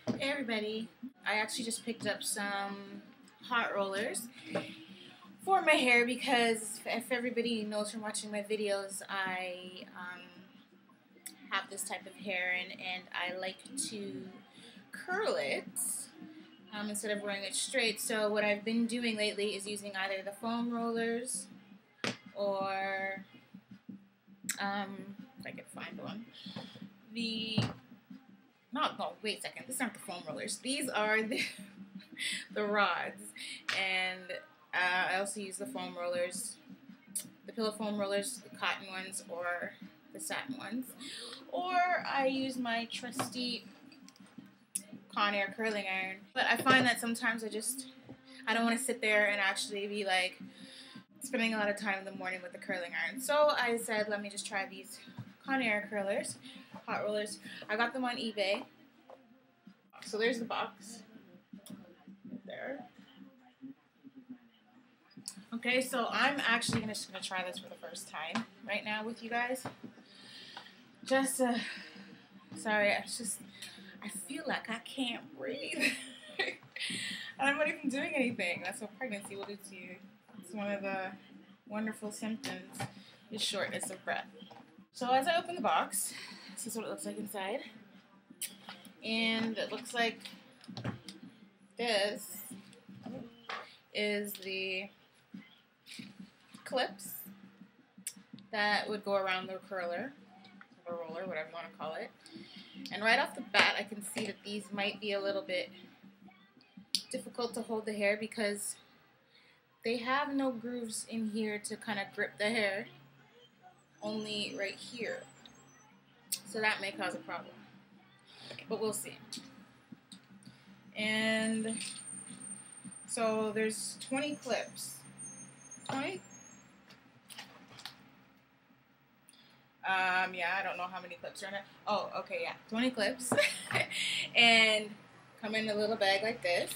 Hey everybody, I actually just picked up some hot rollers for my hair because if everybody knows from watching my videos, I have this type of hair and I like to curl it instead of wearing it straight. So what I've been doing lately is using either the foam rollers or, if I can find one, no, wait a second. These aren't the foam rollers. These are the rods. And I also use the foam rollers, the pillow foam rollers, the cotton ones, or the satin ones. Or I use my trusty Conair curling iron. But I find that sometimes I don't want to sit there and actually be like spending a lot of time in the morning with the curling iron. So I said, let me just try these Conair curlers. Hot rollers. I got them on eBay. So there's the box. There. Okay, so I'm actually just gonna try this for the first time right now with you guys. Sorry, I feel like I can't breathe. And I'm not even doing anything. That's what pregnancy will do to you. It's one of the wonderful symptoms is shortness of breath. So as I open the box, this is what it looks like inside. And it looks like this is the clips that would go around the curler, or roller, whatever you want to call it. And right off the bat, I can see that these might be a little bit difficult to hold the hair because they have no grooves in here to kind of grip the hair, only right here. So that may cause a problem, but we'll see. And so there's 20 clips. 20? Yeah, I don't know how many clips are in it. Oh, okay, yeah, 20 clips. And come in a little bag like this.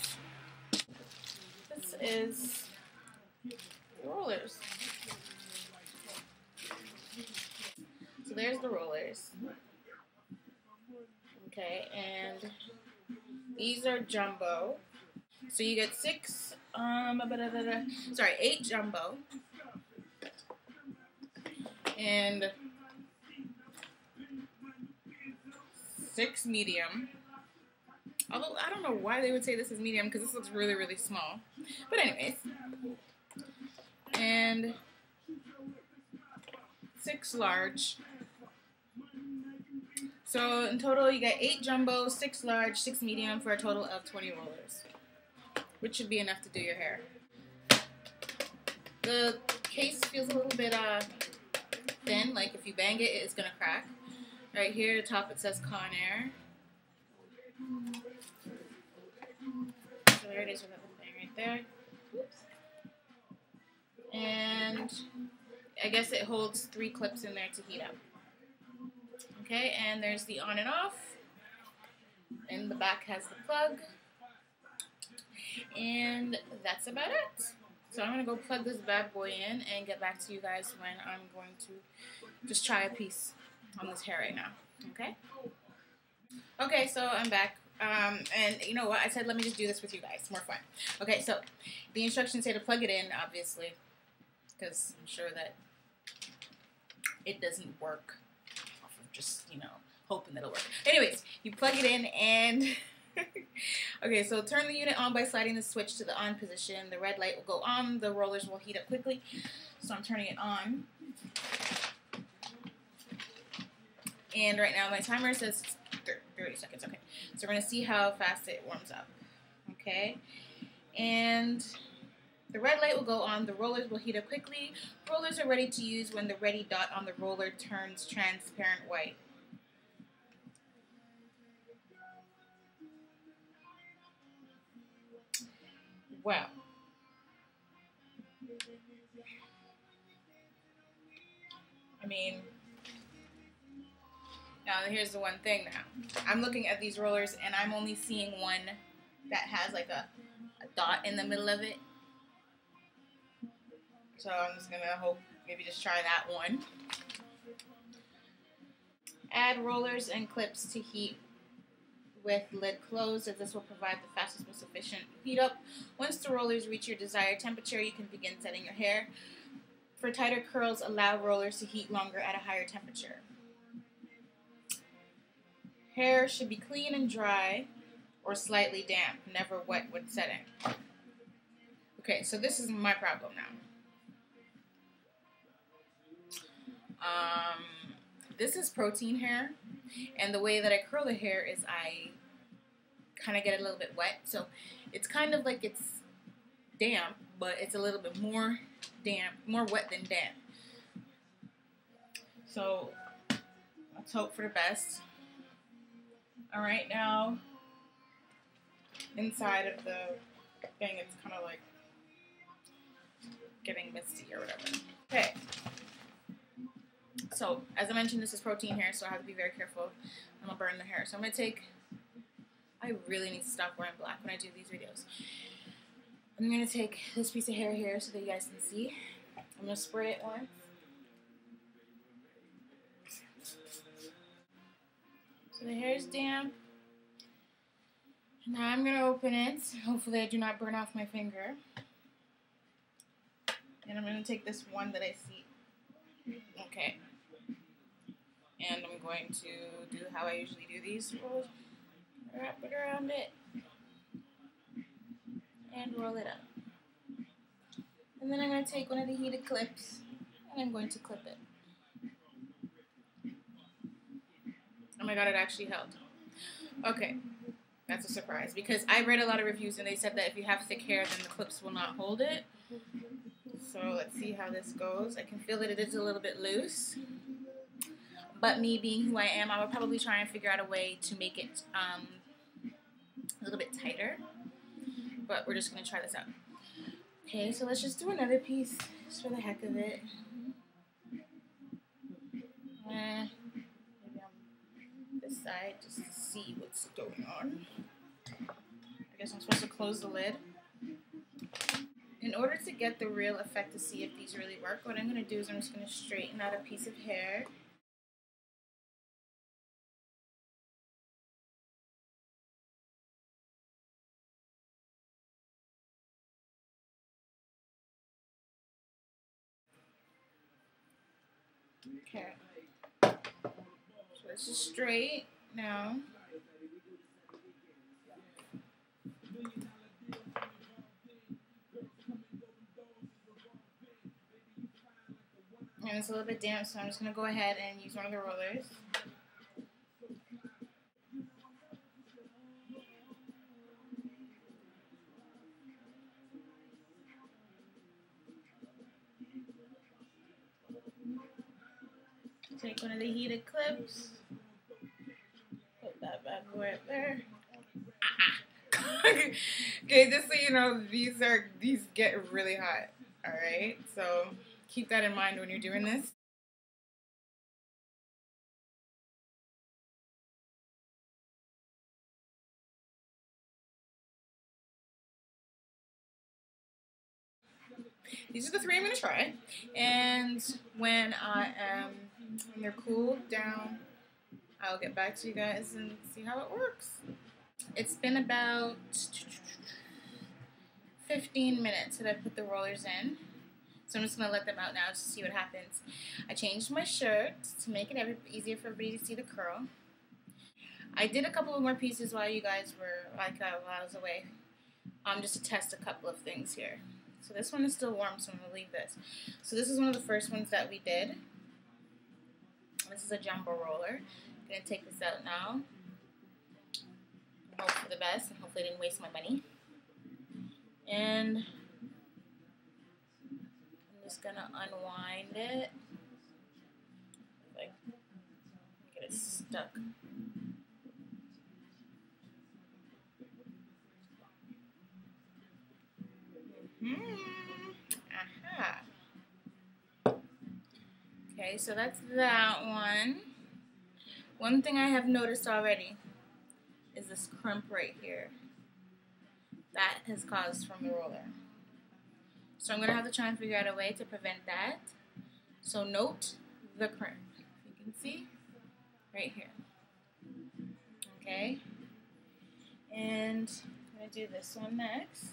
This is the rollers. So there's the rollers. Okay, and these are jumbo. So you get 8 jumbo. And 6 medium. Although I don't know why they would say this is medium because this looks really, really small. But anyways. And 6 large. So in total you get 8 jumbo, 6 large, 6 medium for a total of 20 rollers. Which should be enough to do your hair. The case feels a little bit thin, like if you bang it, it's gonna crack. Right here at the top it says Conair. So there it is with that little thing right there. Oops. And I guess it holds 3 clips in there to heat up. Okay, and there's the on and off. And the back has the plug. And that's about it. So I'm going to go plug this bad boy in and get back to you guys when I'm going to just try a piece on this hair right now. Okay? Okay, so I'm back. And you know what? I said let me just do this with you guys. More fun. Okay, so the instructions say to plug it in, obviously, because I'm sure that it doesn't work off of just, hoping that it'll work. Anyways, you plug it in and... Okay, so turn the unit on by sliding the switch to the on position. The red light will go on. The rollers will heat up quickly. So I'm turning it on. And right now my timer says 30 seconds. Okay, so we're going to see how fast it warms up. Okay, and the red light will go on. The rollers will heat up quickly. Rollers are ready to use when the ready dot on the roller turns transparent white. Well, I mean, now here's the one thing now. I'm looking at these rollers and I'm only seeing one that has like a dot in the middle of it. So I'm just going to maybe just try that one. Add rollers and clips to heat with lid closed, as this will provide the fastest, most efficient heat up. Once the rollers reach your desired temperature, you can begin setting your hair. For tighter curls, allow rollers to heat longer at a higher temperature. Hair should be clean and dry or slightly damp, never wet when setting. Okay, so this is my problem now. This is protein hair, and the way that I curl the hair is I kind of get it a little bit wet, so it's kind of like it's damp, but it's a little bit more damp, more wet than damp. So let's hope for the best. All right, now inside of the thing, it's kind of like getting misty or whatever. Okay. So, as I mentioned, this is protein hair, so I have to be very careful. I'm going to burn the hair. So I'm going to take, I really need to stop wearing black when I do these videos. I'm going to take this piece of hair here so that you guys can see. I'm going to spray it once. So the hair is damp. Now I'm going to open it. Hopefully I do not burn off my finger. And I'm going to take this one that I see. Okay. And I'm going to do how I usually do these rolls. Wrap it around it. And roll it up. And then I'm going to take one of the heated clips. And I'm going to clip it. Oh my god, it actually held. Okay. That's a surprise. Because I read a lot of reviews and they said that if you have thick hair, then the clips will not hold it. So let's see how this goes. I can feel that it is a little bit loose. But me being who I am, I would probably try and figure out a way to make it a little bit tighter. But we're just going to try this out. Okay, so let's just do another piece just for the heck of it. Maybe on this side just to see what's going on. I guess I'm supposed to close the lid. In order to get the real effect to see if these really work, what I'm going to do is I'm just going to straighten out a piece of hair. Okay. So this is straight now. And it's a little bit damp, so I'm just going to go ahead and use one of the rollers. Take one of the heated clips. Put that bad boy up there. Okay, just so you know, these get really hot. Alright, so keep that in mind when you're doing this. These are the three I'm going to try. And when they're cooled down, I'll get back to you guys and see how it works. It's been about 15 minutes that I put the rollers in. So I'm just going to let them out now just to see what happens. I changed my shirt to make it easier for everybody to see the curl. I did a couple of more pieces while you guys were, while I was away, just to test a couple of things here. So this one is still warm, so I'm going to leave this. So this is one of the first ones that we did. This is a jumbo roller. I'm going to take this out now. Hope for the best, and hopefully I didn't waste my money. And I'm just going to unwind it. Like, get it stuck. Aha. Okay, so that's that one. One thing I have noticed already is this crimp right here. That has caused from the roller. So I'm going to have to try and figure out a way to prevent that. So note the crimp. You can see right here. Okay. And I'm going to do this one next.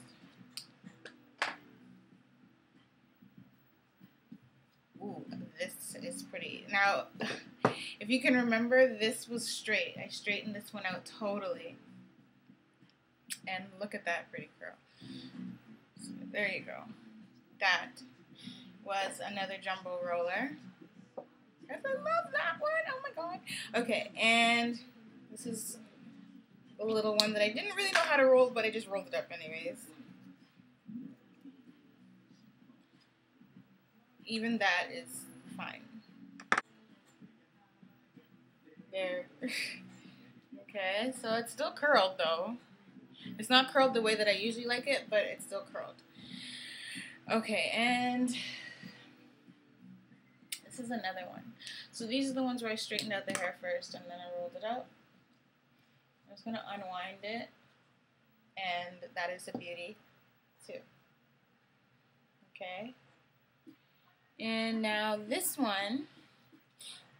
Ooh, this is pretty. Now, if you can remember, this was straight. I straightened this one out totally. And look at that pretty curl. So there you go. That was another jumbo roller. I love that one. Oh my god. Okay, and this is a little one that I didn't really know how to roll, but I just rolled it up anyways. Even that is fine. There. Okay, so it's still curled though. It's not curled the way that I usually like it, but it's still curled. Okay, and this is another one. So these are the ones where I straightened out the hair first and then I rolled it out. I'm just going to unwind it, and that is a beauty too. Okay. And now this one,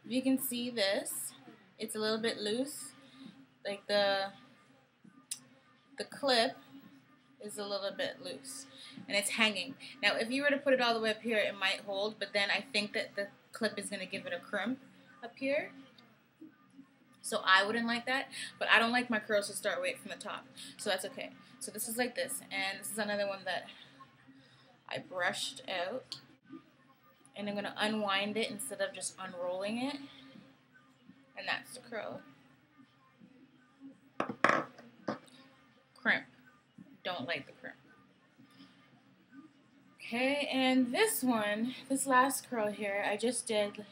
if you can see this, it's a little bit loose. Like the clip is a little bit loose and it's hanging. Now if you were to put it all the way up here, it might hold, but then I think that the clip is going to give it a crimp up here. So I wouldn't like that, but I don't like my curls to start right from the top, so that's okay. So this is like this, and this is another one that I brushed out, and I'm going to unwind it instead of just unrolling it, and that's the curl. Crimp. Don't like the crimp. Okay, and this one, this last curl here, I didn't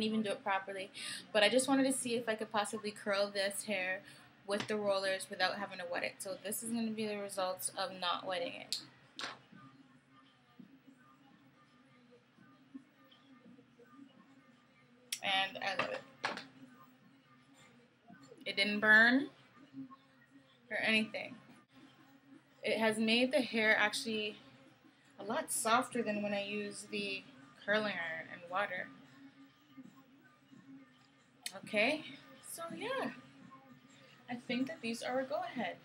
even do it properly, but I just wanted to see if I could possibly curl this hair with the rollers without having to wet it. So this is going to be the results of not wetting it. And I love it. It didn't burn or anything. It has made the hair actually a lot softer than when I use the curling iron and water. Okay, so yeah, I think that these are a go-ahead.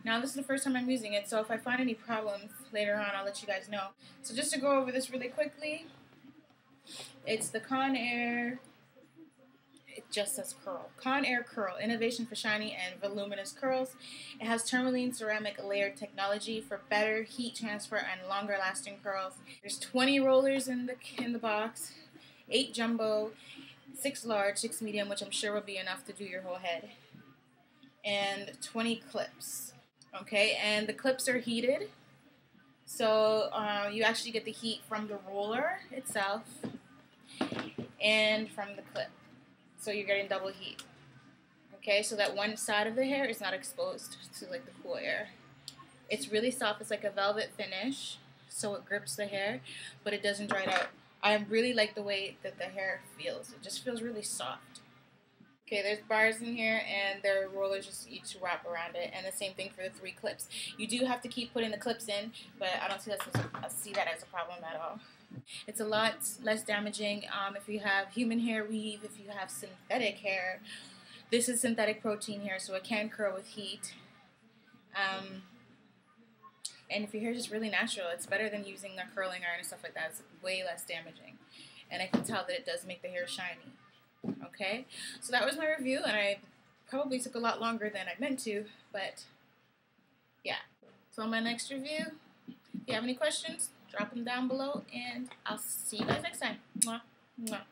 Now this is the first time I'm using it, so if I find any problems later on, I'll let you guys know. So just to go over this really quickly, it's the Conair, it just says curl. Conair Curl, innovation for shiny and voluminous curls. It has tourmaline ceramic layered technology for better heat transfer and longer lasting curls. There's 20 rollers in the box, 8 jumbo, 6 large, 6 medium, which I'm sure will be enough to do your whole head, and 20 clips. Okay, and the clips are heated, so you actually get the heat from the roller itself and from the clip, so you're getting double heat. Okay, so that one side of the hair is not exposed to like the cool air. It's really soft. It's like a velvet finish, so it grips the hair, but it doesn't dry out. I really like the way that the hair feels. It just feels really soft. Okay, there's bars in here, and their rollers just each wrap around it, and the same thing for the 3 clips. You do have to keep putting the clips in, but I don't see that as a problem at all. It's a lot less damaging if you have human hair weave, if you have synthetic hair. This is synthetic protein hair, so it can curl with heat. And if your hair is just really natural, it's better than using the curling iron and stuff like that. It's way less damaging. And I can tell that it does make the hair shiny. Okay? So that was my review, and I probably took a lot longer than I meant to, but yeah. So on my next review, if you have any questions, drop them down below, and I'll see you guys next time. Mwah. Mwah.